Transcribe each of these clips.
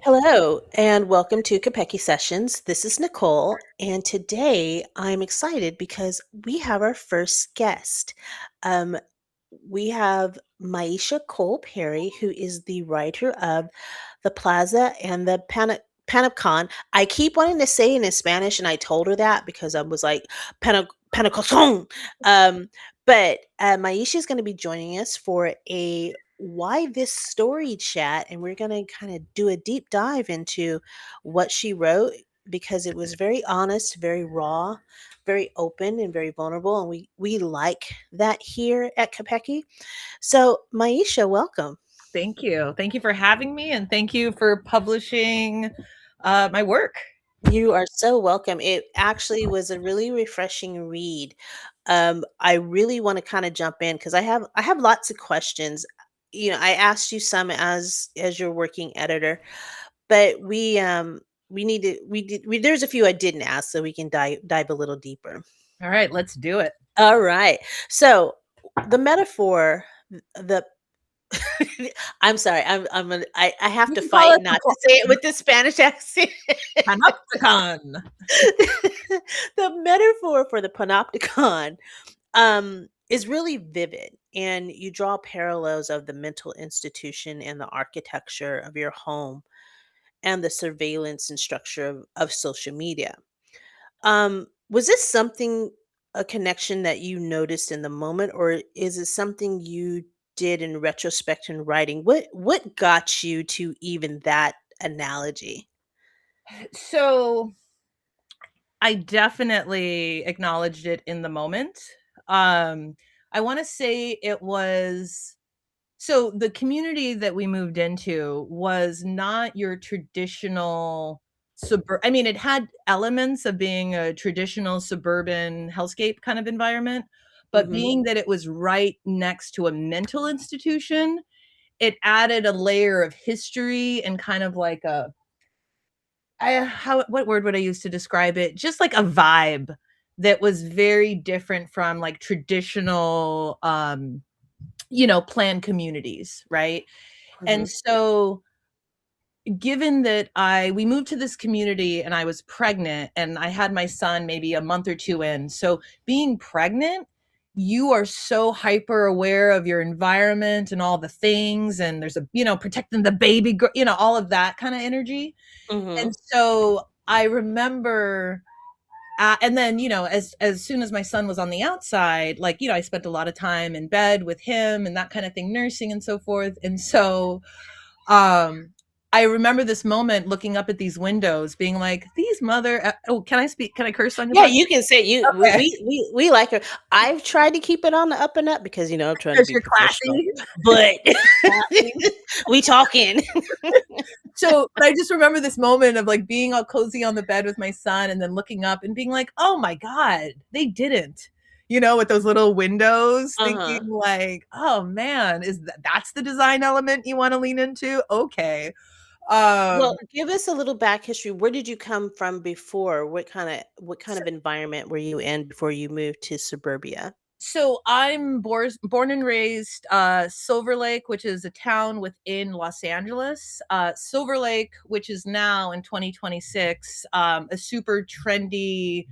Hello, and welcome to Capecchi Sessions. This is Nicole, and today I'm excited because we have our first guest. Um, we have Maisha Cole Perry, who is the writer of the Plaza and the Panopticon. I keep wanting to say it in Spanish, and I told her that because I was like Panopticon. But Maisha is going to be joining us for a why this story chat, and we're going to kind of do a deep dive into what she wrote because it was very honest, very raw, very open, and very vulnerable, and we like that here at Capecchi. So, Maisha, welcome. Thank you. Thank you for having me, and thank you for publishing my work. You are so welcome. It actually was a really refreshing read. I really want to kind of jump in because I have lots of questions. I asked you some as your working editor, but we need to we did we there's a few I didn't ask, so we can dive a little deeper. All right, let's do it. All right. So the metaphor, the I'm sorry. I have You to can call fight it not to say it with the Spanish accent. Panopticon. The metaphor for the panopticon is really vivid, and you draw parallels of the mental institution and the architecture of your home and the surveillance and structure of social media. Was this something, a connection that you noticed in the moment, or is it something you did in retrospect in writing? What got you to even that analogy? So I definitely acknowledged it in the moment. Um, I want to say it was so the community that we moved into was not your traditional I mean, it had elements of being a traditional suburban hellscape kind of environment, but Mhm. being that it was right next to a mental institution, it added a layer of history and kind of like a how what word would I use to describe it? Just like a vibe that was very different from like traditional planned communities, right? And Mhm. so given that I we moved to this community and I was pregnant and I had my son maybe a month or two in. So being pregnant, you are so hyper aware of your environment and all the things, and there's a protecting the baby girl, all of that kind of energy. And Mhm. so I remember and then as soon as my son was on the outside, like I spent a lot of time in bed with him and that kind of thing, nursing and so forth. And so um I remember this moment looking up at these windows being like, these mother oh, can I speak, can I curse on your Yeah, podcast? you can say you Okay. we like her. I've tried to keep it on the up and up because I'm trying to Because be you're professional, classy. but Classy. we talking. So but I just remember this moment of like being all cozy on the bed with my son and then looking up and being like, oh my God, they didn't. With those little windows, thinking Uh-huh. like, oh man, that's the design element you want to lean into? Okay. Well, Um give us a little back history. Where did you come from before? What kind of environment were you in before you moved to suburbia? So I'm born and raised Silver Lake, which is a town within Los Angeles. Silver Lake, which is now in 2026 a super trendy,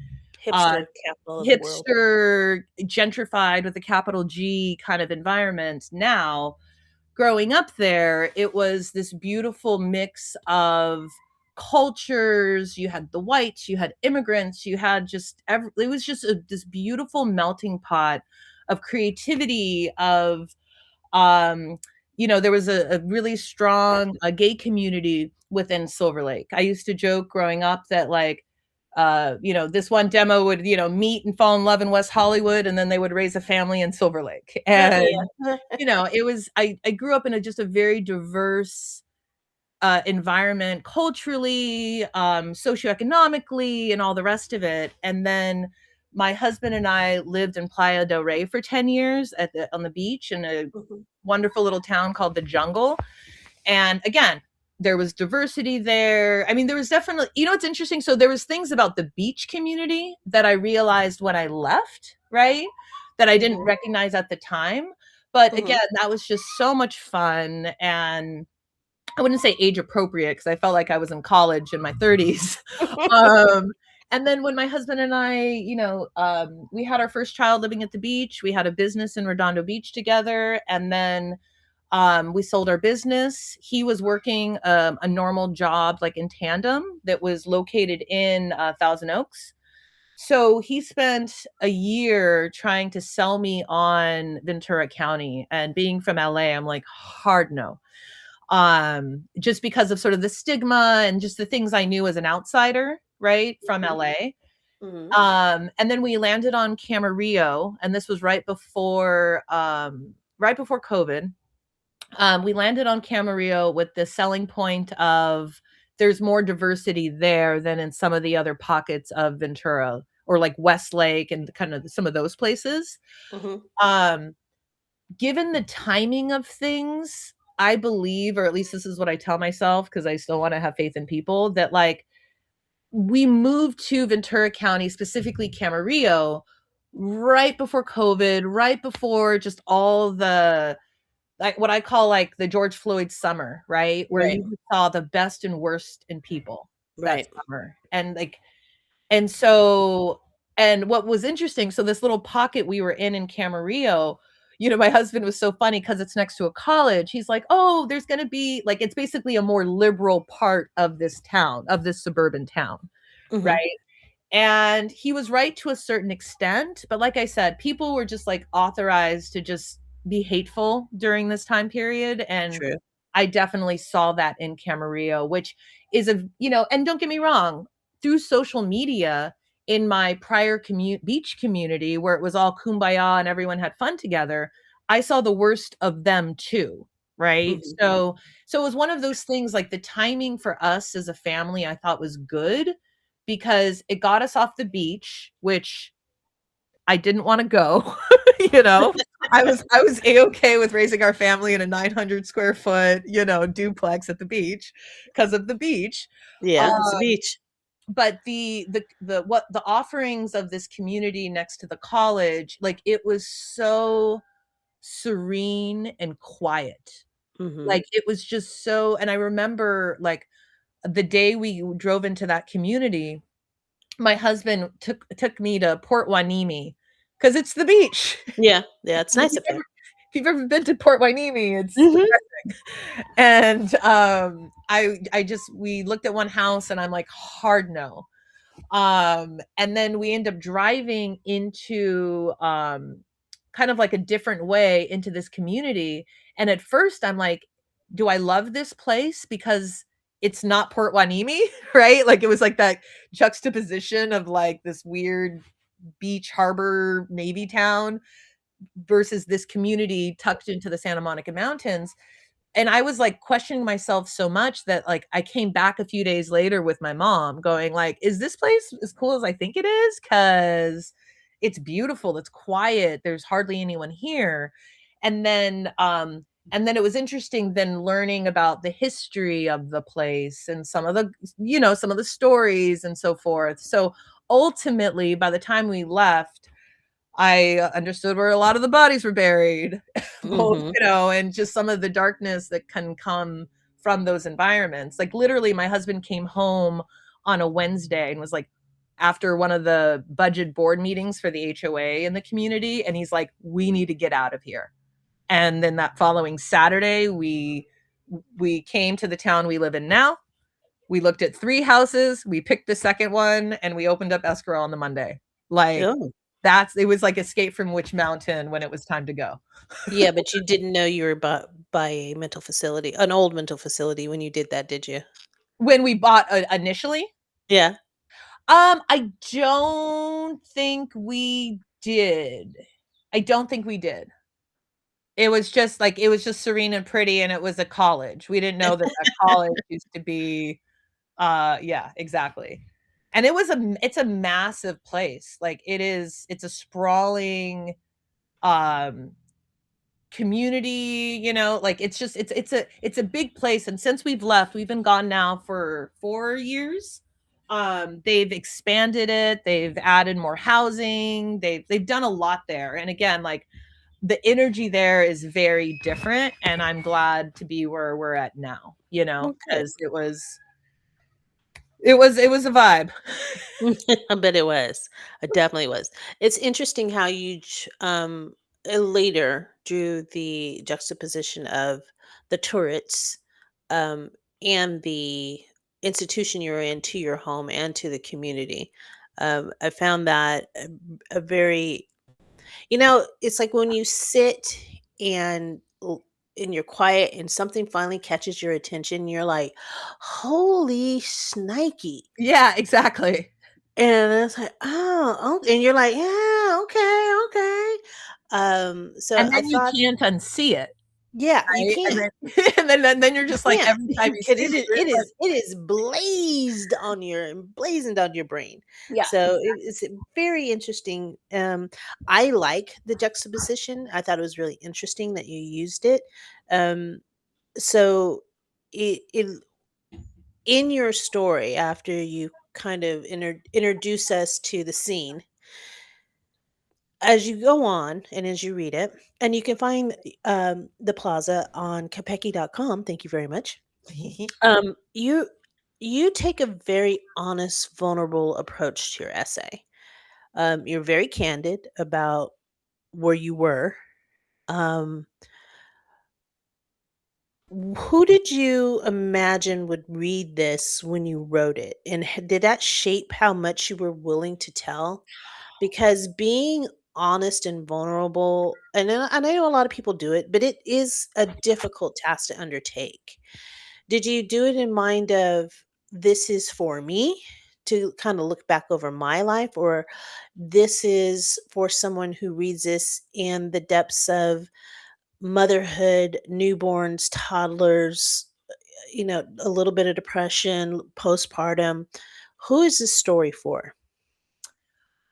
uh, Hipster capital of the world. hipster, gentrified with a capital G kind of environment. Now, growing up there, it was this beautiful mix of cultures. You had the whites, you had immigrants, you had it was just this beautiful melting pot of creativity, of there was a really strong gay community within Silver Lake. I used to joke growing up that like this one demo would, meet and fall in love in West Hollywood, and then they would raise a family in Silver Lake. And Yeah. it was I grew up in just a very diverse environment, culturally, socioeconomically, and all the rest of it. And then my husband and I lived in Playa del Rey for 10 years on the beach in a Mhm. wonderful little town called the Jungle. And again, there was diversity there. I mean, there was definitely, it's interesting. So there was things about the beach community that I realized when I left, right? That I didn't Mhm. recognize at the time. But Mhm. again, that was just so much fun. And I wouldn't say age appropriate because I felt like I was in college in my 30s. um, and then when my husband and I, we had our first child living at the beach. We had a business in Redondo Beach together, and then we sold our business. He was working a normal job, like in tandem, that was located in Thousand Oaks. So he spent a year trying to sell me on Ventura County, and being from LA, I'm like, hard no. Just because of sort of the stigma and just the things I knew as an outsider, right, from Mhm, LA. mhm, And then we landed on Camarillo, and this was right before COVID. We landed on Camarillo with the selling point of there's more diversity there than in some of the other pockets of Ventura, or like Westlake and kind of some of those places. mhm. Um, Given the timing of things, I believe, or at least this is what I tell myself, because I still want to have faith in people, that like we moved to Ventura County, specifically Camarillo, right before COVID, right before just all the, like, what I call like the George Floyd summer, right? Where Right, you saw the best and worst in people that right. summer. And so, and what was interesting, so this little pocket we were in Camarillo, my husband was so funny because it's next to a college. He's like, oh, there's going to be like, it's basically a more liberal part of this town, of this suburban town, Mhm. right? And he was right to a certain extent, but like I said, people were just like authorized to just be hateful during this time period. And True. I definitely saw that in Camarillo, which is and don't get me wrong, through social media in my prior beach community where it was all kumbaya and everyone had fun together, I saw the worst of them too. Right. Mhm. So it was one of those things, like the timing for us as a family, I thought was good because it got us off the beach, which I didn't want to go, you know. I was a-okay with raising our family in a 900 square foot, duplex at the beach because of the beach. Yeah, it's a Um, beach. but the offerings of this community next to the college, like it was so serene and quiet. Mhm. Like it was just so, and I remember like the day we drove into that community, my husband took me to Port Hueneme because it's the beach. Yeah, yeah, it's And nice up there. if you've ever been to Port Hueneme, it's Mhm. and I just we looked at one house and I'm like, hard no. And then we end up driving into kind of like a different way into this community. And at first I'm like, do I love this place because it's not Port Hueneme, right? Like it was like that juxtaposition of like this weird beach harbor navy town versus this community tucked into the Santa Monica Mountains. And I was like questioning myself so much that like I came back a few days later with my mom going like, is this place as cool as I think it is? Cause it's beautiful, it's quiet, there's hardly anyone here. And then it was interesting then learning about the history of the place and some of the stories and so forth. So ultimately, by the time we left, I understood where a lot of the bodies were buried, both, Mhm. and just some of the darkness that can come from those environments. Like literally, my husband came home on a Wednesday and was like, after one of the budget board meetings for the HOA in the community, and he's like, "We need to get out of here." And then that following Saturday, we came to the town we live in now. We looked at 3 houses, we picked the second one, and we opened up escrow on the Monday. Like, Oh. it was like Escape from Witch Mountain when it was time to go. Yeah, but you didn't know you were by a mental facility, an old mental facility when you did that, did you? When we bought, initially, Yeah. I don't think we did. I don't think we did. It was just serene and pretty, and it was a college. We didn't know that that college used to be, yeah, exactly. And it's a massive place. Like it's a sprawling, um community, like it's a big place. And since we've left, we've been gone now for 4 years. They've expanded it, they've added more housing, they've done a lot there. And again, like the energy there is very different, and I'm glad to be where we're at now, you know, Well, good. because it was a vibe. I bet it was. It definitely was. It's interesting how later drew the juxtaposition of the turrets, um, and the institution you're in to your home and to the community. I found that a very, it's like when you sit and and you're quiet and something finally catches your attention, you're like, holy shnikey. Yeah, exactly. And it's like, "Oh, and you're like, "Yeah, okay, okay." So And I then you thought, can't unsee it, yeah, you right? And can't. then and then you're You just like can't. every time you 'Cause see it, you're like, it is blazed on your emblazoned on your brain. yeah. So it's very interesting. I like the juxtaposition. I thought it was really interesting that you used it. Um, so it in your story, after you kind of introduce us to the scene, as you go on and as you read it, and you can find the Plaza on Capecchi.com. Thank you very much. You take a very honest, vulnerable approach to your essay. You're very candid about where you were. Um, who did you imagine would read this when you wrote it, and did that shape how much you were willing to tell? Because being honest and vulnerable, and I know a lot of people do it, but it is a difficult task to undertake. Did you do it in mind of, this is for me to kind of look back over my life, or this is for someone who reads this in the depths of motherhood, newborns, toddlers, a little bit of depression, postpartum? Who is this story for?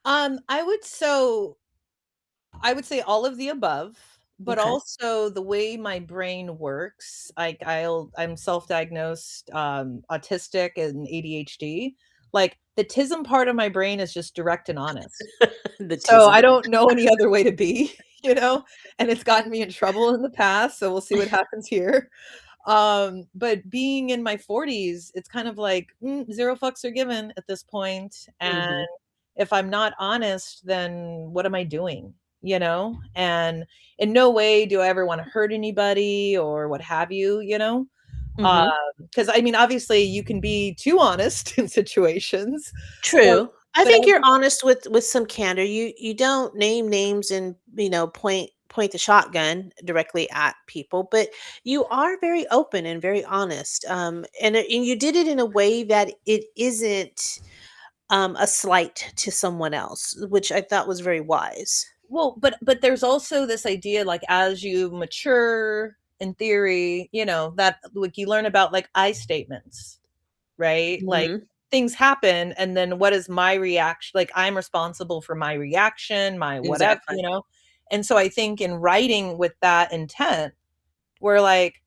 I would so I would say all of the above, but Okay. also the way my brain works. I'm self-diagnosed autistic and ADHD. Like the tism part of my brain is just direct and honest. The So tism. I don't know any other way to be, you know, and it's gotten me in trouble in the past. So we'll see what happens here. But being in my 40s, it's kind of like zero fucks are given at this point. And Mhm. if I'm not honest, then what am I doing? You know? And in no way do I ever want to hurt anybody or what have you, you know? Mhm. Because I mean, obviously you can be too honest in situations, but True. I but I think you're think, honest with some candor. You don't name names and, point the shotgun directly at people, but you are very open and very honest. And you did it in a way that it isn't a slight to someone else, which I thought was very wise. well, but there's also this idea, like as you mature in theory, you know, that like you learn about like I statements, right? Like Mhm. things happen and then what is my reaction? Like I'm responsible for my reaction, my whatever, Exactly. you know? And so I think in writing with that intent, we're like,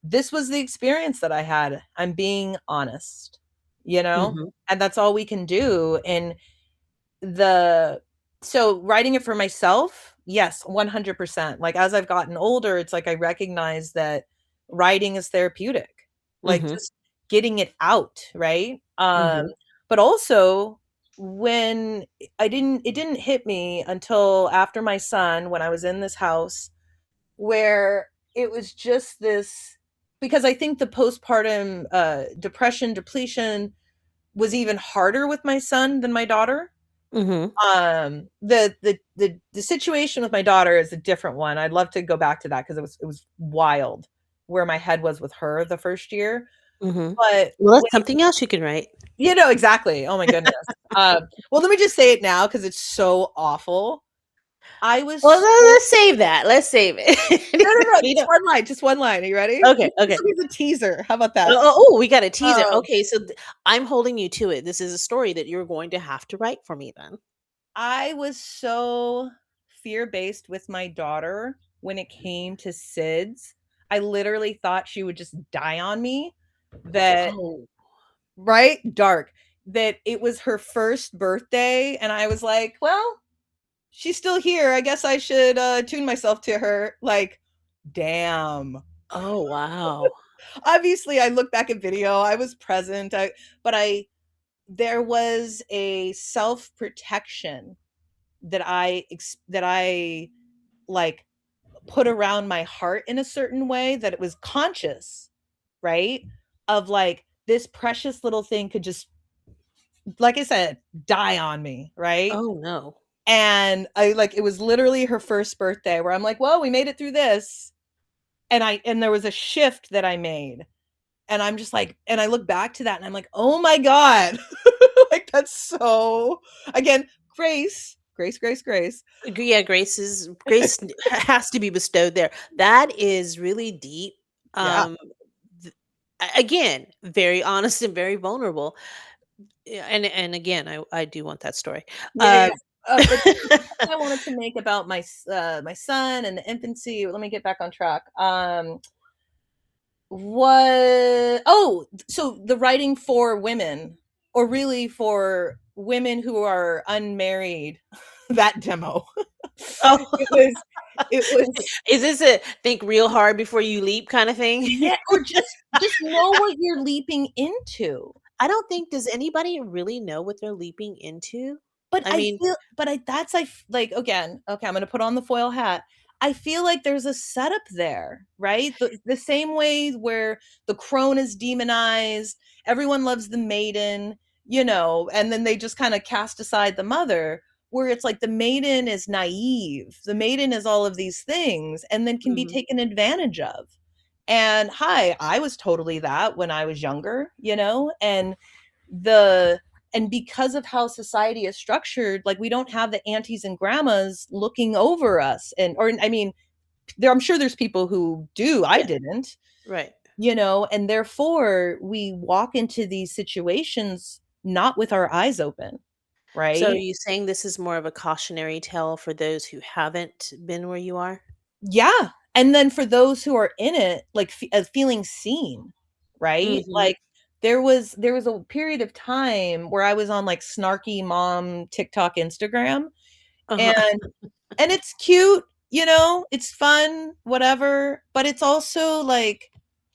this was the experience that I had. I'm being honest, you know? Mhm. And that's all we can do. And the so writing it for myself, yes, 100%. Like as I've gotten older, it's like I recognize that writing is therapeutic. Like Mhm. just getting it out, right? Mhm. But also when it didn't hit me until after my son when I was in this house where it was just this because I think the postpartum depression depletion was even harder with my son than my daughter. Mhm. The situation with my daughter is a different one. I'd love to go back to that because it was wild where my head was with her the first year. Mhm. But Well, when that's something else you can write. you know, exactly. Oh my goodness. Well, let me just say it now because it's so awful. I was Well, so let's save that. Let's save no, no, no, it. just one line, just one line. Are you ready? Okay, This okay. will be the teaser. How about that? We got a teaser. Um, Okay, so I'm holding you to it. This is a story that you're going to have to write for me then. I was so fear-based with my daughter when it came to SIDS. I literally thought she would just die on me. That Oh. right? Dark. That it was her first birthday, and I was like, "Well, she's still here. I guess I should tune myself to her. Like, damn. Oh, wow. Obviously, I look back at video. I was present. But I there was a self protection that I like put around my heart in a certain way that it was conscious, right? Of like this precious little thing could just, like I said, die on me, right? Oh, no. And I like it was literally her first birthday where I'm like, well, we made it through this. And there was a shift that I made. And I'm just like, and I look back to that and I'm like, oh my God. Like that's so again, grace, grace, grace, grace. Yeah, grace has to be bestowed there. That is really deep. Yeah. Um, again, very honest and very vulnerable. Yeah, and again, I do want that story. Yeah, yeah, Um, yeah. But the point I wanted to make about my son and the infancy. Let me get back on track. What? Oh, so the writing for women, or really for women who are unmarried. That demo. oh, It was. It was. is this a think real hard before you leap kind of thing? Yeah, or just know what you're leaping into. I don't think does anybody really know what they're leaping into? But I I mean, feel but I that's I f like, again, okay, I'm gonna put on the foil hat. I feel like there's a setup there, right? The same way where the crone is demonized, everyone loves the maiden, and then they just kinda cast aside the mother, where it's like the maiden is naive, the maiden is all of these things, and then can be mhm, taken advantage of. And, hi, I was totally that when I was younger, the and because of how society is structured, like we don't have the aunties and grandmas looking over us, and or I mean, I'm sure there's people who do. I yeah, didn't, right. and therefore we walk into these situations not with our eyes open, So, are right? you saying this is more of a cautionary tale for those who haven't been where you are? Yeah, and then for those who are in it, like, feeling seen, right? Mhm, Like, there was a period of time where I was on, like, snarky mom TikTok, Instagram, uh-huh. and it's cute, it's fun, whatever, but it's also, like,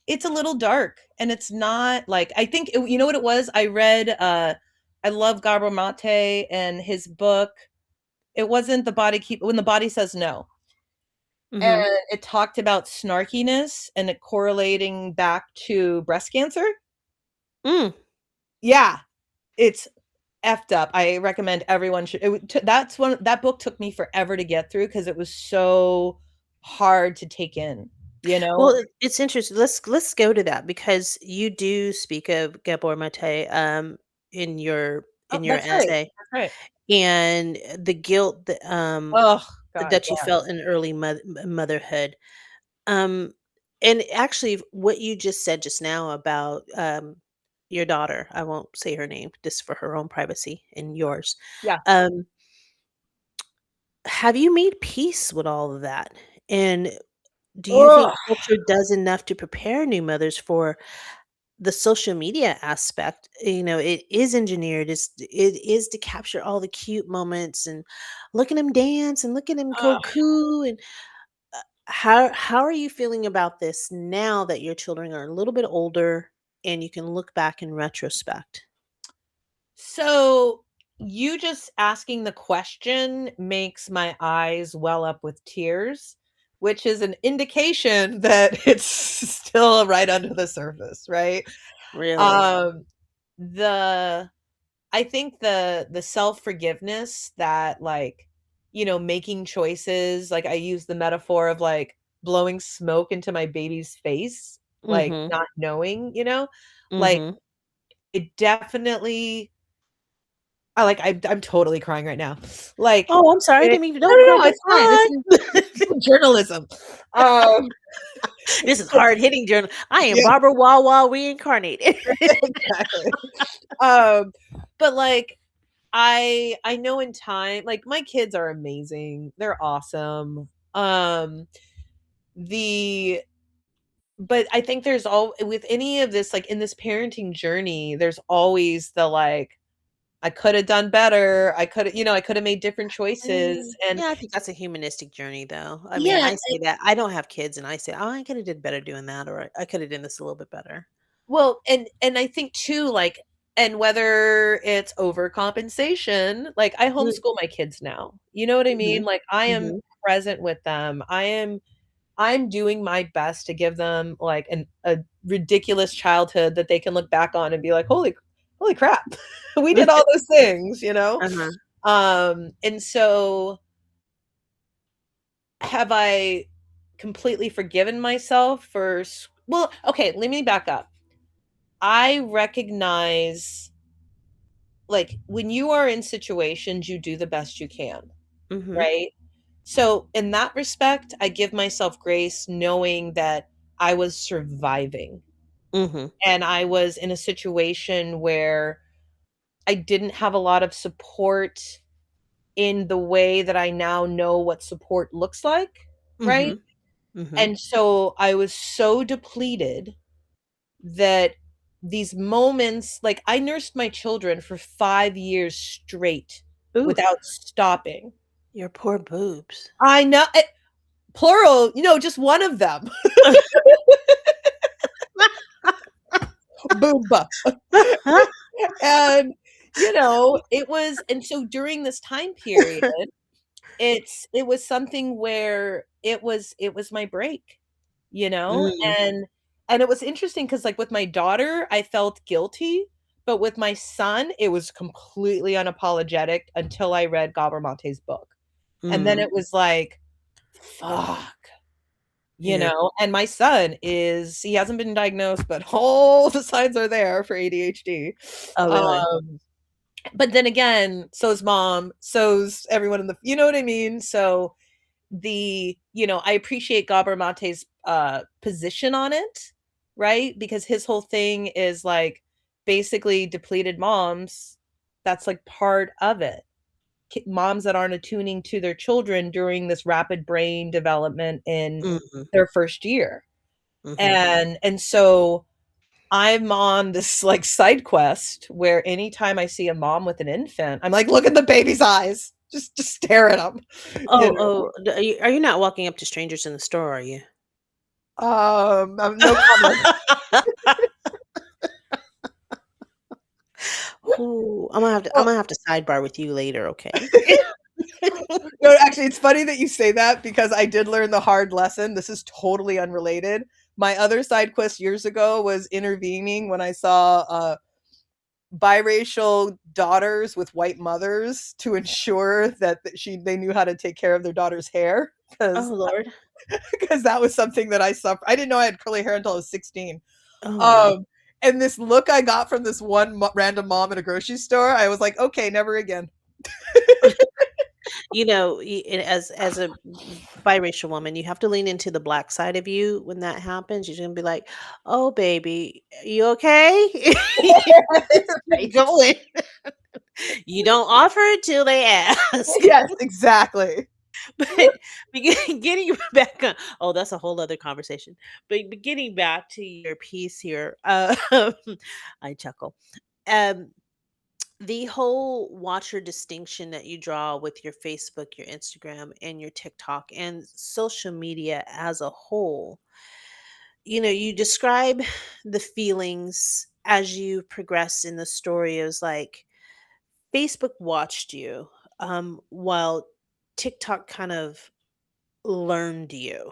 it's a little dark, and it's not, like I think you know what it was? I love Gabor Mate and his book. It wasn't The Body Keep When the Body Says No. Mhm. And it talked about snarkiness and it correlating back to breast cancer. Mm. Yeah, it's effed up. I recommend everyone should. That's one. That book took me forever to get through because it was so hard to take in. You Well, know. it's interesting. Let's go to that because you do speak of Gabor Mate, in Oh, your that's right. essay, That's right. and the guilt Oh God, that you felt in early motherhood. Um, and actually, what you just said just now about your daughter, I won't say her name just for her own privacy and yours. yeah. Um, have you made peace with all of that? And do you Ugh. think culture does enough to prepare new mothers for the social media aspect? You know, it is engineered. It is to capture all the cute moments and look at him dance and look at him go Ugh. coo. And how are you feeling about this now that your children are a little bit older and you can look back in retrospect? So you just asking the question makes my eyes well up with tears, which is an indication that it's still right under the surface, right? Really? Um the I think the self-forgiveness that like, making choices, like I use the metaphor of like blowing smoke into my baby's face, like Mhm. not knowing, like Mhm. it definitely I'm totally crying right now. Like, Oh, I'm sorry. I it didn't even no, don't no, cry. no, That's it's fine. This fine. is journalism. Um, This is but hard hitting journal. I am yeah, Barbara Wawa reincarnated. exactly. Um, but, like, I know in time like, my kids are amazing. They're awesome. The but I think there's all with any of this, like, in this parenting journey, there's always the, like, I could have done better. I could have, I could have made different choices. And Yeah, I think that's a humanistic journey, though. I mean, yeah, I say that. I don't have kids, and I say, "Oh, I coulda did better doing that," or "I coulda done this a little bit better." well, and I think too, like, and whether it's overcompensation, like I Mm, homeschool my kids now. You know what I mean? mhm, Like I am mhm. present with them. I'm doing my best to give them like a ridiculous childhood that they can look back on and be like, holy crap. We did all those things, you know? Uh-huh. And so have I completely forgiven myself for well, okay, let me back up. I recognize, like, when you are in situations, you do the best you can, Mhm, right? So, in that respect, I give myself grace knowing that I was surviving mhm, and I was in a situation where I didn't have a lot of support in the way that I now know what support looks like, right? mhm, mhm. And so I was so depleted that these moments, like I nursed my children for 5 years straight Oof, without stopping. your poor boobs. I know plural, just one of them. Boomba. And it was, and so during this time period, it was something where it was my break, you know? Mm, And it was interesting because, like, with my daughter, I felt guilty, but with my son, it was completely unapologetic until I read Gabor Mate's book. And then mm. it was like, "Fuck." Yeah. And my son he hasn't been diagnosed, but all the signs are there for ADHD. Oh, really? Um, but then again, so's mom, so's everyone you know what I mean? So I appreciate Gabor Mate's position on it, right? Because his whole thing is like basically depleted moms. That's like part of it. Moms that aren't attuning to their children during this rapid brain development in Mhm, their first year. mhm. And so I'm on this like side quest where anytime I see a mom with an infant, I'm like, look at the baby's eyes. Just stare at them, you Oh, know. oh, d are you not walking up to strangers in the store, are you? No comment. Ooh, I'm gonna have to sidebar with you later, okay? No, actually, it's funny that you say that because I did learn the hard lesson. This is totally unrelated. My other side quest years ago was intervening when I saw biracial daughters with white mothers to ensure that they knew how to take care of their daughter's hair Oh, because Lord. because that was something that I suffered. I didn't know I had curly hair until I was 16. Oh, no. Um, and this look I got from this one random mom at a grocery store, I was like, okay, never again. As a biracial woman, you have to lean into the black side of you when that happens. You're gonna be like, "Oh, baby, you okay?" Right. Go in. You don't offer it till they ask. Yes, exactly. But getting back on, oh, that's a whole other conversation. But getting back to your piece here, I chuckle. Um, the whole watcher distinction that you draw with your Facebook, your Instagram, and your TikTok, and social media as a whole, you describe the feelings as you progress in the story. It was like Facebook watched you, while TikTok kind of learned you.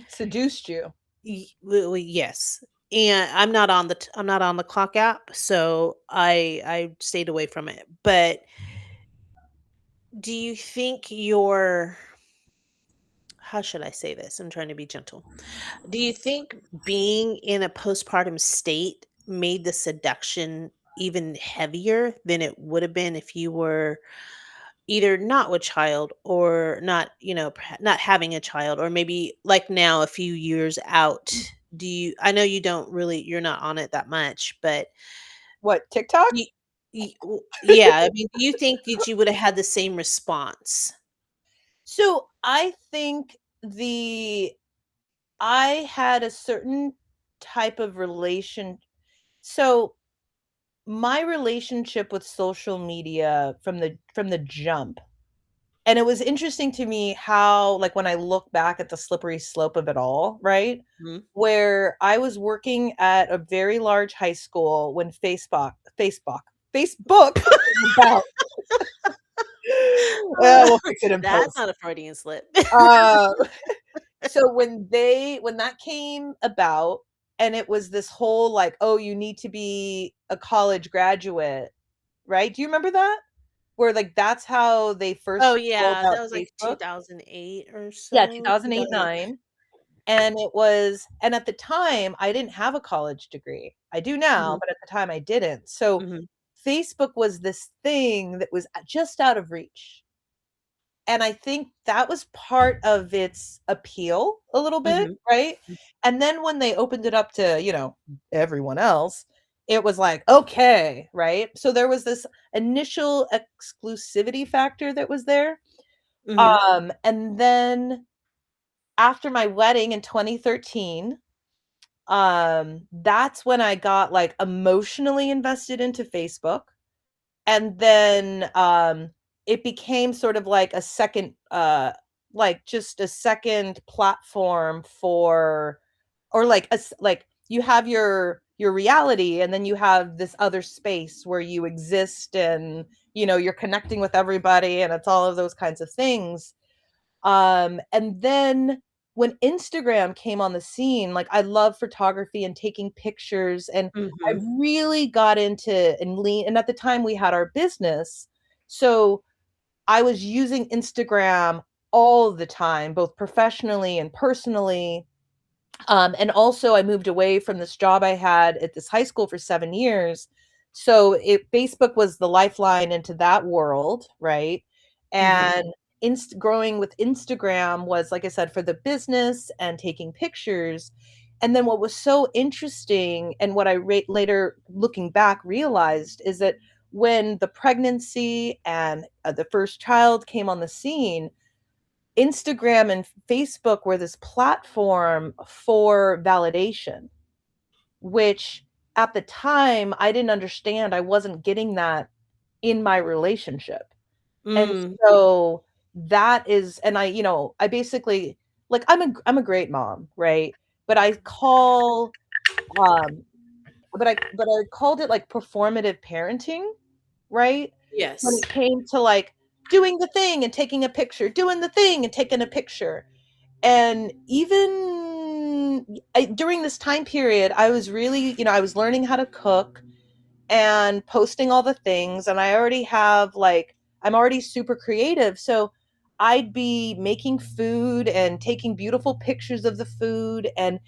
Seduced you. Yes. And I'm not on the clock app, so I stayed away from it. But do you think your how should I say this? I'm trying to be gentle. Do you think being in a postpartum state made the seduction even heavier than it would have been if you were either not with child or not, not having a child, or maybe like now a few years out? I know you're not on it that much, but What, TikTok? do yeah, I mean, do you think that you would have had the same response? So I think I had a certain type of relation. So my relationship with social media from the jump, and it was interesting to me how, like, when I look back at the slippery slope of it all, right? Mhm. Where I was working at a very large high school when Facebook came about. We'll fix it in That's post. not a Freudian slip. Uh, so when that came about, and it was this whole, like, "Oh, you need to be a college graduate," right? Do you remember that? Where, like, that's how they Oh, first rolled yeah, out that was, like, Facebook? 2008 or Yeah, so, 2008, 2008. 9. And at the time, I didn't have a college degree. I do now, Mhm, but at the time I didn't. So, mhm, Facebook was this thing that was just out of reach. And I think that was part of its appeal a little bit, mhm, right? And then when they opened it up to, everyone else, it was like, "Okay," right? So there was this initial exclusivity factor that was there. mhm, And then after my wedding in 2013, that's when I got, like, emotionally invested into Facebook. And then, it became sort of like a second, like, just a second platform for, or like like, you have your reality, and then you have this other space where you exist, and, you're connecting with everybody, and it's all of those kinds of things. And then when Instagram came on the scene, like, I love photography and taking pictures, and I mhm, really got into and at the time we had our business. So I was using Instagram all the time, both professionally and personally. And also I moved away from this job I had at this high school for 7 years. So Facebook was the lifeline into that world, right? mhm, And growing with Instagram was, like I said, for the business and taking pictures. And then what was so interesting, and what I later looking back realized, is that when the pregnancy and the first child came on the scene, Instagram and Facebook were this platform for validation, which at the time I didn't understand. I wasn't getting that in my relationship. And mm, so that is, and I basically, like, I'm a great mom, right? But I call um but I called it, like, performative parenting, right? When yes, it came to, like, doing the thing and taking a picture, doing the thing and taking a picture. And even during this time period, I was really, I was learning how to cook and posting all the things. And I already have, like, I'm already super creative. So I'd be making food and taking beautiful pictures of the food. And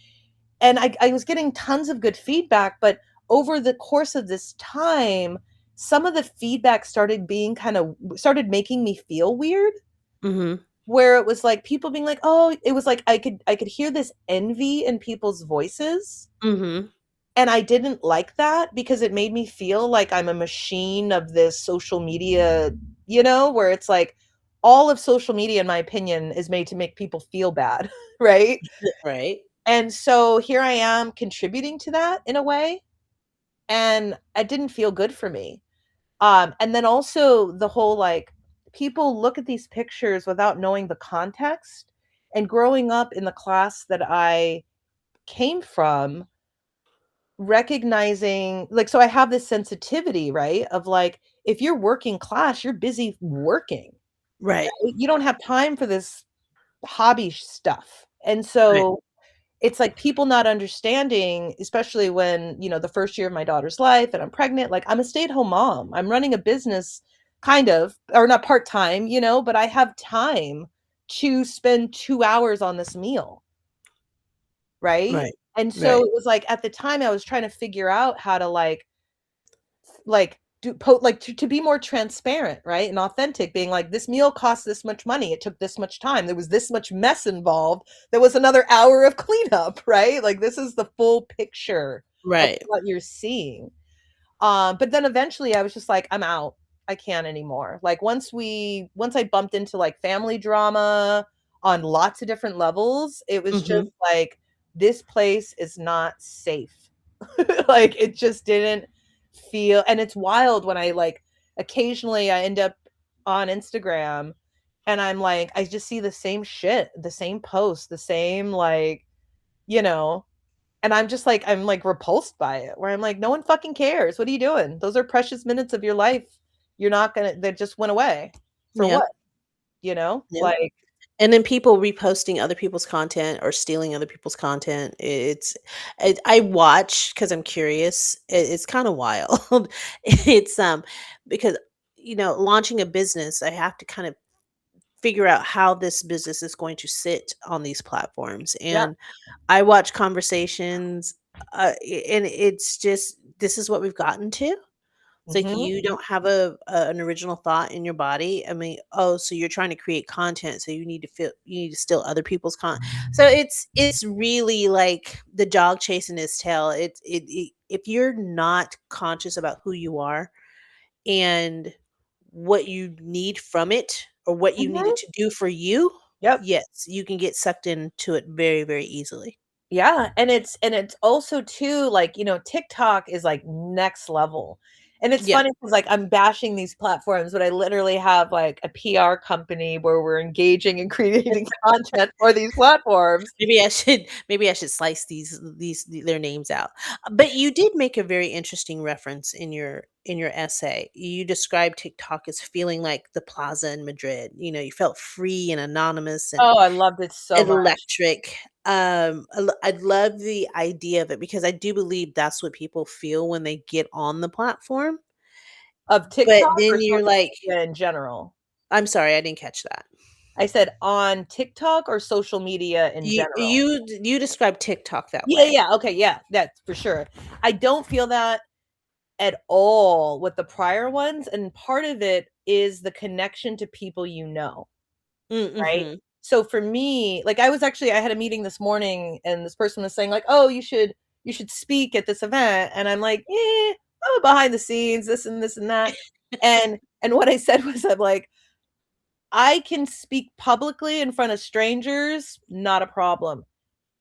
I was getting tons of good feedback. But over the course of this time, some of the feedback started making me feel weird, mhm, where it was like people being like, "Oh," it was like I could hear this envy in people's voices, mhm, and I didn't like that because it made me feel like I'm a machine of this social media, where it's like all of social media, in my opinion, is made to make people feel bad, right? right, And so here I am contributing to that in a way, and it didn't feel good for me. And then also the whole, like, people look at these pictures without knowing the context. And growing up in the class that I came from, recognizing, like, so I have this sensitivity, right? Of, like, if you're working class, you're busy working. right, You don't have time for this hobby stuff. And right, so it's like people not understanding, especially when, the first year of my daughter's life and I'm pregnant, like, I'm a stay-at-home mom. I'm running a business, kind of, or not part-time, but I have time to spend 2 hours on this meal, right? right, And so right, it was like at the time I was trying to figure out how to, like to be more transparent, right? And authentic, being like, this meal cost this much money. It took this much time. There was this much mess involved. There was another hour of cleanup, right? Like, this is the full picture of right, what you're seeing. But then eventually I was just like, I'm out. I can't anymore. Like, once I bumped into, like, family drama on lots of different levels, it was mhm, just like, this place is not safe. Like, it just didn't feel, and it's wild when I like occasionally I end up on Instagram and I'm like, I just see the same shit, the same post, the same like, you know, and I'm just like, I'm like repulsed by it, where I'm like, no one fucking cares. What are you doing? Those are precious minutes of your life. You're not gonna, they just went away. For Yep, what? You know? yep. Like, And then people reposting other people's content or stealing other people's content. I watch because I'm curious. It's kind of wild. It's because launching a business, I have to kind of figure out how this business is going to sit on these platforms. yeah. And I watch conversations, and it's just this is what we've gotten to. It's like Hmm. you don't have an original thought in your body. I mean, oh, so you're trying to create content, so you need to steal other people's content. So it's really like the dog chasing his tail. It if you're not conscious about who you are and what you need from it or what you need Hmm. it to do for you, Yep. yes, you can get sucked into it very, very easily. Yeah, and it's also too like, TikTok is like next level. And it's Yeah. funny because like I'm bashing these platforms, but I literally have like a PR company where we're engaging and creating content for these platforms. Maybe I should slice their names out. But you did make a very interesting reference in your essay. You described TikTok as feeling like the Plaza in Madrid. You felt free and anonymous and Oh, I loved it so much. electric. I love the idea of it because I do believe that's what people feel when they get on the platform. Of But TikTok or then you're social like, media in general? I'm sorry, I didn't catch that. I said on TikTok or social media in general? You described TikTok that Yeah, way. yeah, okay, yeah, that's for sure. I don't feel that at all with the prior ones, and part of it is the connection to people you know, right? Mm-hmm. So for me, like I had a meeting this morning and this person was saying like, "Oh, you should speak at this event." And I'm like, oh, behind the scenes, this and that." And what I said was I'm like, "I can speak publicly in front of strangers, not a problem.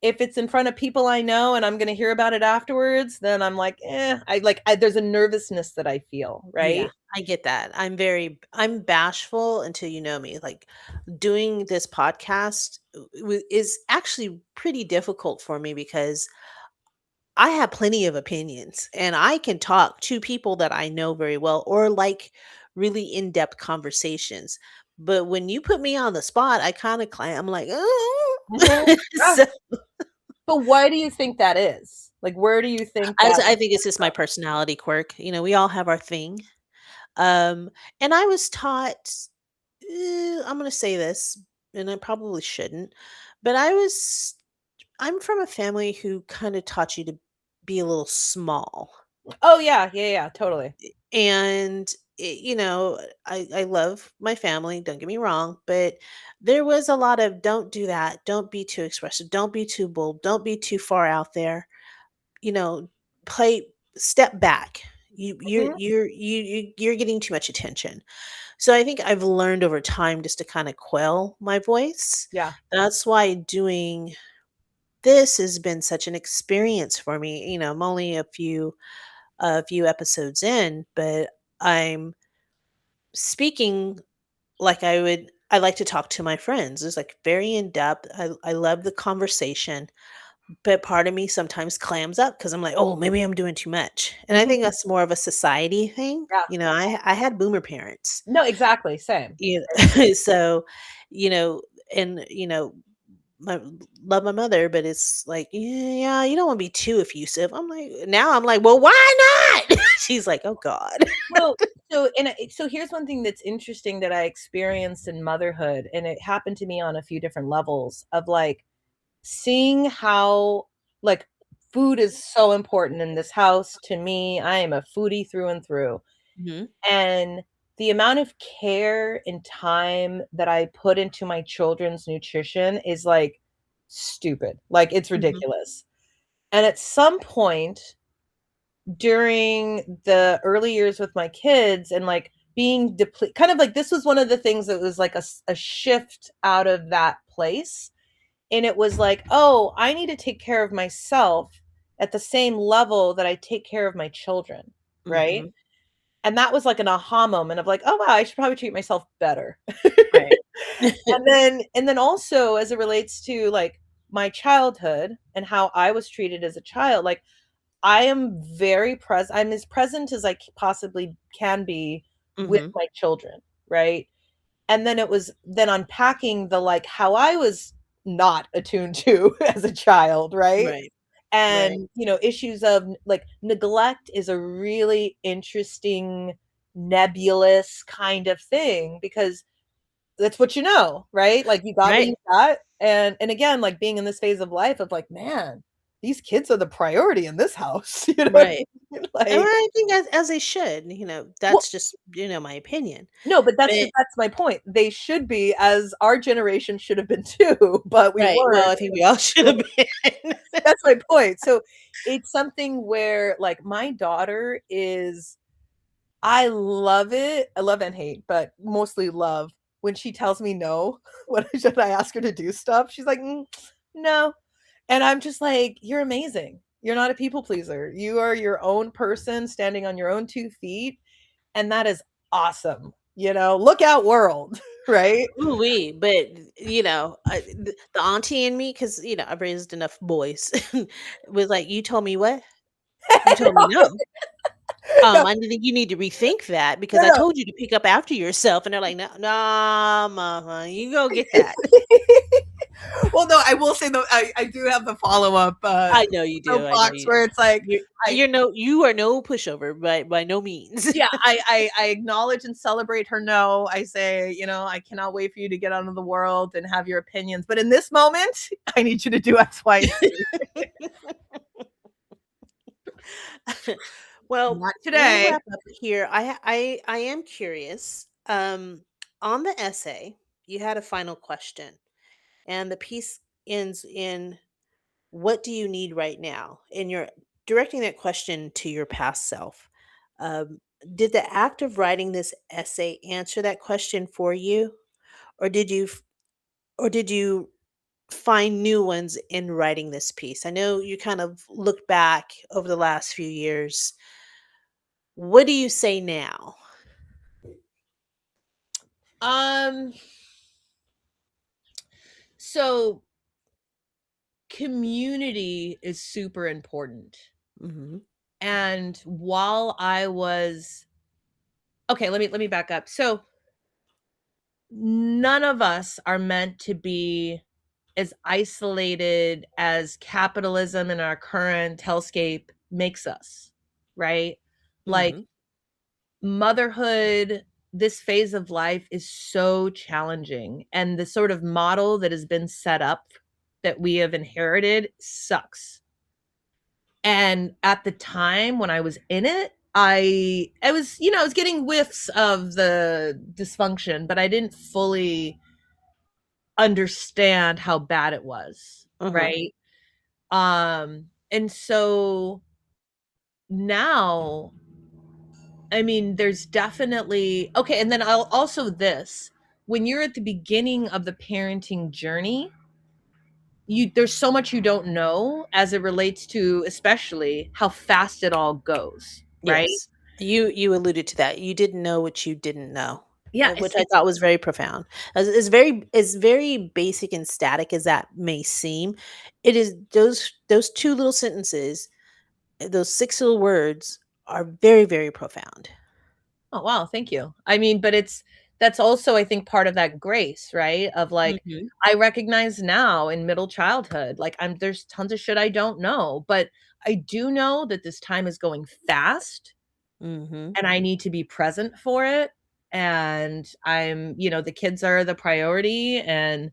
If it's in front of people I know and I'm gonna hear about it afterwards, then I'm like, there's a nervousness that I feel, Yeah, right?" I get that. I'm bashful until you know me. Like doing this podcast is actually pretty difficult for me because I have plenty of opinions and I can talk to people that I know very well or like really in-depth conversations. But when you put me on the spot, I kind of I'm like, oh. Mhm. Yeah. So But why do you think that is? Like, where do you think that I think it's just my personality quirk. We all have our thing. Um, and I was taught, I'm going to say this, and I probably shouldn't, but I'm from a family who kind of taught you to be a little small. Oh, yeah, yeah, yeah, totally. And, I love my family, don't get me wrong, but there was a lot of don't do that. Don't be too expressive. Don't be too bold. Don't be too far out there. You know, play, step back. Mhm. You're getting too much attention. So I think I've learned over time just to kind of quell my voice. Yeah. That's why doing this has been such an experience for me. I'm only a few episodes in, but I'm speaking like I like to talk to my friends. It's like very in depth. I love the conversation, but part of me sometimes clams up because I'm like, oh, maybe I'm doing too much. And I think Mhm. that's more of a society thing. Yeah. I had boomer parents. No, exactly, same. You Same. so, you know, and my love my mother, but it's like, yeah, you don't want to be too effusive. I'm like, well, why not? She's like, oh God. Well, so here's one thing that's interesting that I experienced in motherhood, and it happened to me on a few different levels of, like, seeing how, like, food is so important in this house to me. I am a foodie through and through. Mhm, And the amount of care and time that I put into my children's nutrition is, like, stupid. Like, it's mhm, ridiculous. And at some point during the early years with my kids and, like, being depleted, kind of like this was one of the things that was like a shift out of that place, and it was like, "Oh, I need to take care of myself at the same level that I take care of my children." right? Mhm. And that was like an aha moment of like, "Oh, wow, I should probably treat myself better." Right. And then also as it relates to, like, my childhood and how I was treated as a child, like, I'm as present as I possibly can be with Mhm. my children, right? And then it was then unpacking the, like, how I was not attuned to as a child, right? Right. Right. And, issues of, like, neglect is a really interesting, nebulous kind of thing because that's what you know, right? Like, you got what Right. you got, and again, like, being in this phase of life of like, "Man, these kids are the priority in this house." You know what I Right. mean? And Like, I think as they should, well, that's just, my opinion. no, but that's But that's my point. They should be, as our generation should have been too, but we right, well, weren't. I think we all should have been. That's my point. So, it's something where, like, my daughter is I love it. I love and hate, but mostly love when she tells me no, when I ask her to do stuff. She's like, no." And I'm just like, "You're amazing. You're not a people pleaser. You are your own person standing on your own 2 feet, and that is awesome." Look out world, right? Ooh-wee, but, the auntie in me, because I've raised enough boys, was like, "You told me what? You told me no. No, I think you need to rethink that because no, I no. told you to pick up after yourself," and they're like, "No, nah, mama, you go get that." Well, no, I will say though, I do have the follow-up, I know you do, I know soapbox you do. where it's like, You're I you are no pushover, by no means. yeah, I acknowledge and celebrate her no. I say, "I cannot wait for you to get out into the world and have your opinions, but in this moment, I need you to do X, Y, and Z. Well, Not we'll today." wrap up here. I am curious, on the essay, you had a final question, and the piece ends in, "What do you need right now?" And you're directing that question to your past self. Um, did the act of writing this essay answer that question for you, or did you find new ones in writing this piece? I know you kind of look back over the last few years. What do you say now? Um, so community is super important. Mhm. And while I was okay, let me back up. So none of us are meant to be as isolated as capitalism and our current hellscape makes us, right? Like, Mhm. motherhood, this phase of life is so challenging, and the sort of model that has been set up that we have inherited sucks. And at the time when I was in it, I was, I was getting whiffs of the dysfunction, but I didn't fully understand how bad it was, Mhm. right? And so now, I mean, there's definitely okay, and then I'll also this, when you're at the beginning of the parenting journey, there's so much you don't know as it relates to especially how fast it all goes, right? Yes. You alluded to that. You didn't know what you didn't know, Yeah, which I it's thought was very profound. As very basic and static as that may seem, it is those 2 little sentences, those 6 little words are very, very profound. oh wow, thank you. I mean, but that's also I think part of that grace, right? Of like Mhm. I recognize now in middle childhood, like there's tons of shit I don't know, but I do know that this time is going fast Mhm. and I need to be present for it. And the kids are the priority. And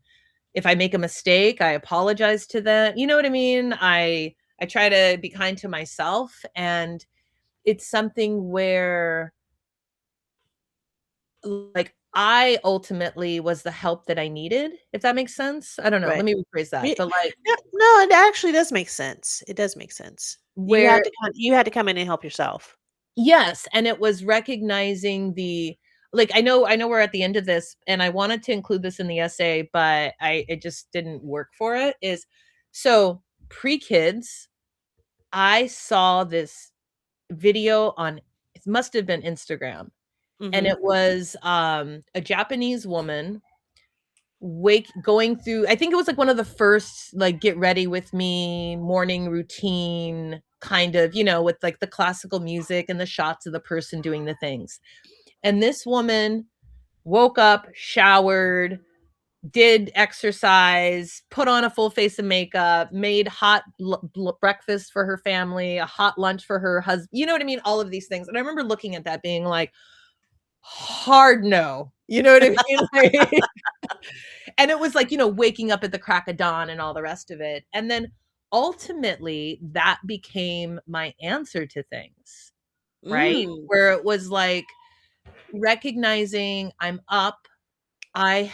if I make a mistake, I apologize to them. You know what I mean? I try to be kind to myself. And it's something where like I ultimately was the help that I needed, if that makes sense. I don't know. Right. Let me rephrase that. Ye But like Yeah, no, it actually does make sense. It does make sense. where You had to come in and help yourself. yes, and it was recognizing the like I know we're at the end of this and I wanted to include this in the essay, but it just didn't work for it is so pre-kids, I saw this video on it must have been Instagram, and Mhm. it was a Japanese woman wake going through, I think it was like one of the first like get ready with me morning routine kind of, with like the classical music and the shots of the person doing the things. And this woman woke up, showered, did exercise, put on a full face of makeup, made hot breakfast for her family, a hot lunch for her husband. You know what I mean? All of these things. And I remember looking at that being like, hard no. You know what I mean? Like, and it was like, waking up at the crack of dawn and all the rest of it. And then ultimately that became my answer to things, right? Mm. Where it was like recognizing I'm up. I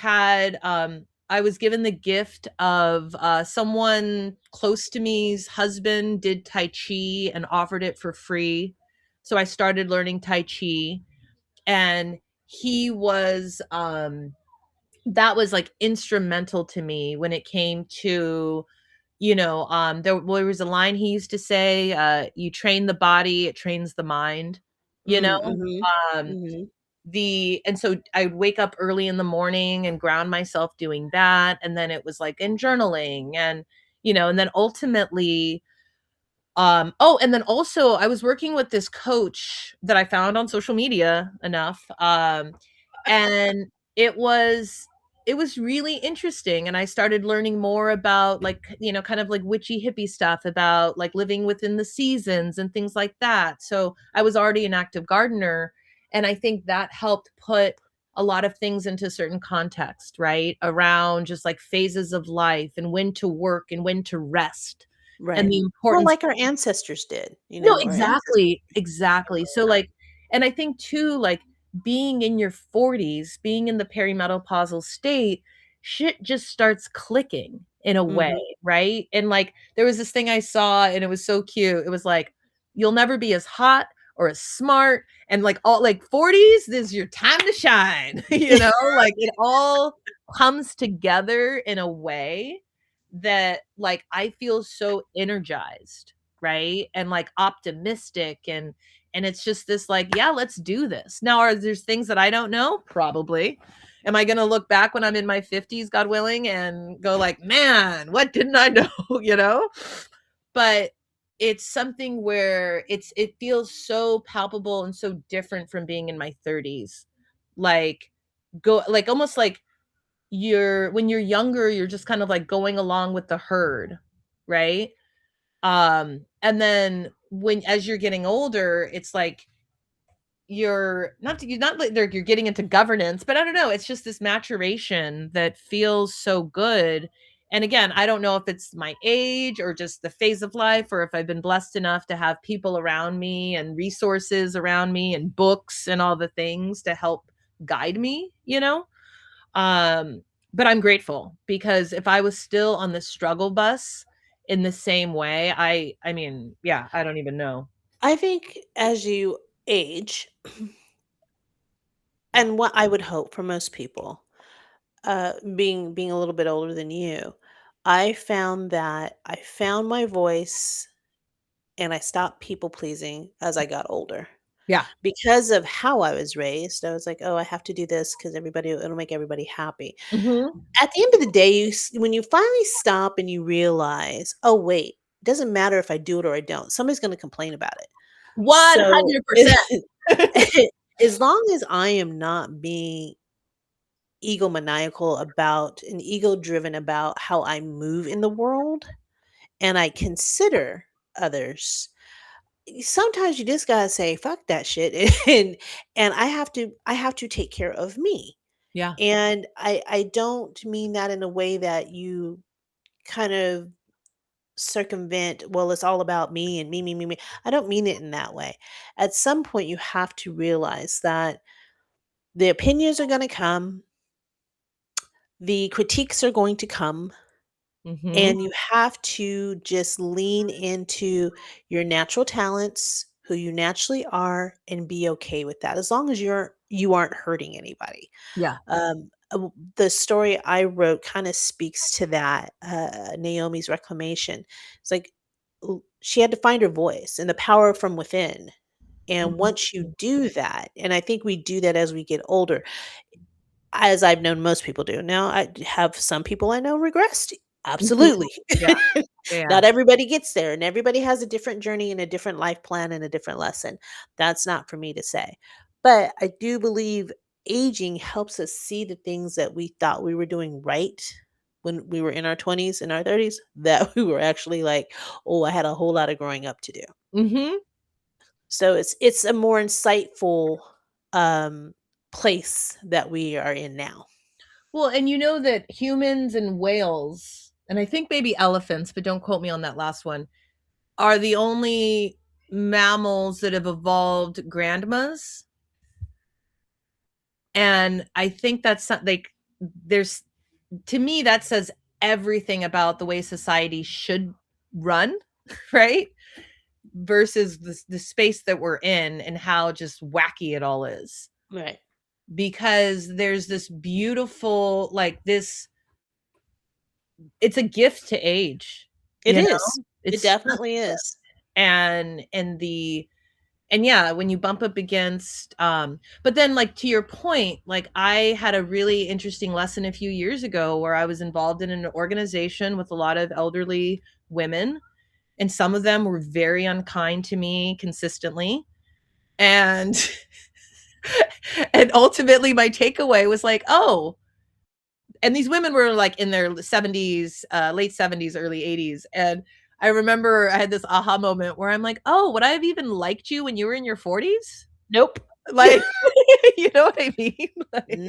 was given the gift of someone close to me's husband did Tai Chi and offered it for free. So I started learning Tai Chi, and he was that was like instrumental to me when it came to, there was a line he used to say, you train the body, it trains the mind, you know? Mm, mhm. Um, Mhm. and so I'd wake up early in the morning and ground myself doing that. And then it was like in journaling and, and then ultimately, oh, and then also I was working with this coach that I found on social media enough. And it was it was really interesting, and I started learning more about like, kind of like witchy hippie stuff about like living within the seasons and things like that. So I was already an active gardener, and I think that helped put a lot of things into certain context, right? Around just like phases of life and when to work and when to rest and Right. the Well, importance. like our ancestors did, No, our ancestors. exactly, exactly. So, like, and I think too, like, being in your 40s, being in the perimenopausal state, shit just starts clicking in a way, Mhm. right? And, like, there was this thing I saw, and it was so cute. It was like, "You'll never be as hot or as smart," and, like, all like, "40s, this is your time to shine," Like, it all comes together in a way that, like, I feel so energized, right? And like optimistic, and it's just this like, yeah, let's do this. Now, are there's things that I don't know? Probably. Am I going to look back when I'm in my 50s, God willing, and go like, man, what didn't I know, you know? But it's something where it feels so palpable and so different from being in my 30s. Like go like almost like you're when you're younger, you're just kind of like going along with the herd, right? And then when as you're getting older, it's like you're not like you're getting into governance, but I don't know, it's just this maturation that feels so good. And again, I don't know if it's my age or just the phase of life, or if I've been blessed enough to have people around me and resources around me and books and all the things to help guide me, um, but I'm grateful because if I was still on the struggle bus in the same way, I mean, yeah, I don't even know. I think as you age, and what I would hope for most people, being a little bit older than you, I found that I found my voice and I stopped people pleasing as I got older. Yeah. Because of how I was raised, I was like, "Oh, I have to do this because it'll make everybody happy." Mhm. At the end of the day, when you finally stop and you realize, "Oh, wait, it doesn't matter if I do it or I don't. Somebody's gonna complain about it." So, 100%. as long as I am not being egomaniacal about and ego driven about how I move in the world and I consider others, sometimes you just gotta say, "Fuck that shit," and I have to take care of me. Yeah. And I don't mean that in a way that you kind of circumvent, "Well, it's all about me and me, me, me, me." I don't mean it in that way. At some point, you have to realize that the opinions are gonna come, the critiques are going to come, Mhm. and you have to just lean into your natural talents, who you naturally are, and be okay with that, as long as you aren't hurting anybody. Yeah. The story I wrote kinda speaks to that, Naomi's Reclamation. It's like, she had to find her voice and the power from within. And Mhm. once you do that, and I think we do that as we get older, as I've known most people do. Now, I have some people I know regressed. Mhm. Absolutely. Yeah, yeah. Not everybody gets there, and everybody has a different journey and a different life plan and a different lesson. That's not for me to say. But I do believe aging helps us see the things that we thought we were doing right when we were in our 20s and our 30s, that we were actually like, oh, I had a whole lot of growing up to do. Mhm. So it's a more insightful um place that we are in now. Well, and you know that humans and whales, and I think maybe elephants, but don't quote me on that last one, are the only mammals that have evolved grandmas. And I think that's like there's to me that says everything about the way society should run, right? Versus the space that we're in and how just wacky it all is. Right. Because there's this beautiful, like this, it's a gift to age, It you is. know? It It's definitely is. and the and yeah, when you bump up against but then like to your point, like I had a really interesting lesson a few years ago where I was involved in an organization with a lot of elderly women, and some of them were very unkind to me consistently. And and ultimately my takeaway was like, oh, and these women were like in their 70s, late 70s, early 80s. And I remember I had this aha moment where I'm like, oh, would I have even liked you when you were in your 40s? Nope. Like, you know what I mean?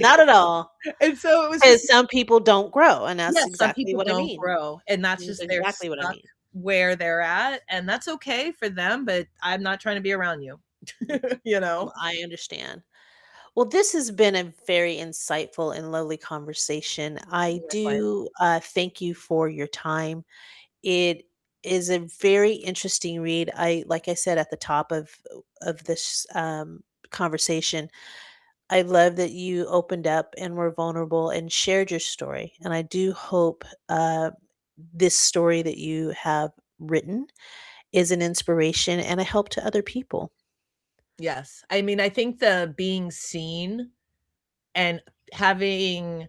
Not Like, at all. and so it was just, Because some people don't grow, and that's yes, some exactly people what I don't mean. grow, and that's That's just they're exactly what I stuck mean. where they're at, and that's okay for them, but I'm not trying to be around you, you know? I understand. Well, this has been a very insightful and lovely conversation. I Likewise. do thank you for your time. It is a very interesting read. Like I said at the top of this conversation, I love that you opened up and were vulnerable and shared your story. And I do hope this story that you have written is an inspiration and a help to other people. Yes. I mean, I think the being seen and having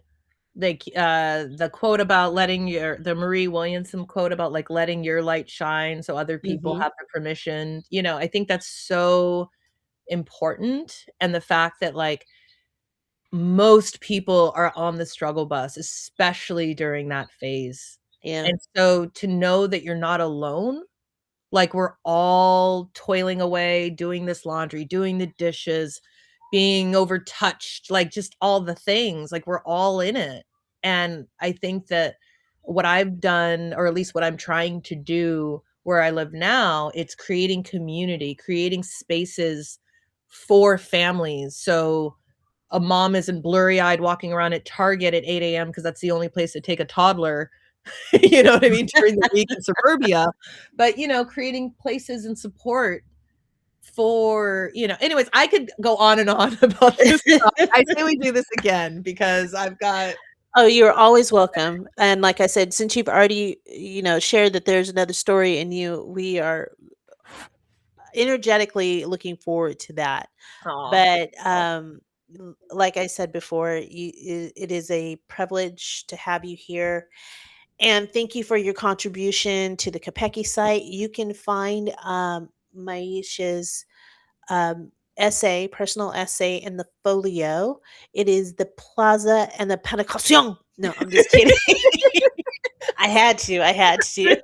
like the quote about letting your the Marie Williamson quote about like letting your light shine so other people Hmm. have the permission, I think that's so important. And the fact that like most people are on the struggle bus, especially during that phase. Yeah. And so to know that you're not alone, like, we're all toiling away, doing this laundry, doing the dishes, being overtouched, like, just all the things, like, we're all in it. And I think that what I've done, or at least what I'm trying to do where I live now, it's creating community, creating spaces for families. So a mom isn't blurry-eyed walking around at Target at 8 a.m. because that's the only place to take a toddler, you know what I mean, during the week in suburbia. But, creating places and support for, anyways, I could go on and on about this stuff. I say we do this again because I've got Oh, you're always welcome. And like I said, since you've already, shared that there's another story in you, we are energetically looking forward to that. aw. But like I said before, it is a privilege to have you here. And thank you for your contribution to the Capecchi site. You can find Maisha's essay, personal essay in the folio. It is the Plaza and the Panopticon. No, I'm just kidding. I had to. I had to.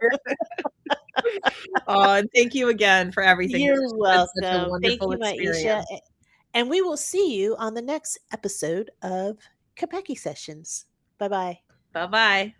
Aw, and thank you again for everything. This You're has been such a welcome. Thank wonderful you, Maisha. experience. And we will see you on the next episode of Capecchi Sessions. Bye bye. Bye-bye.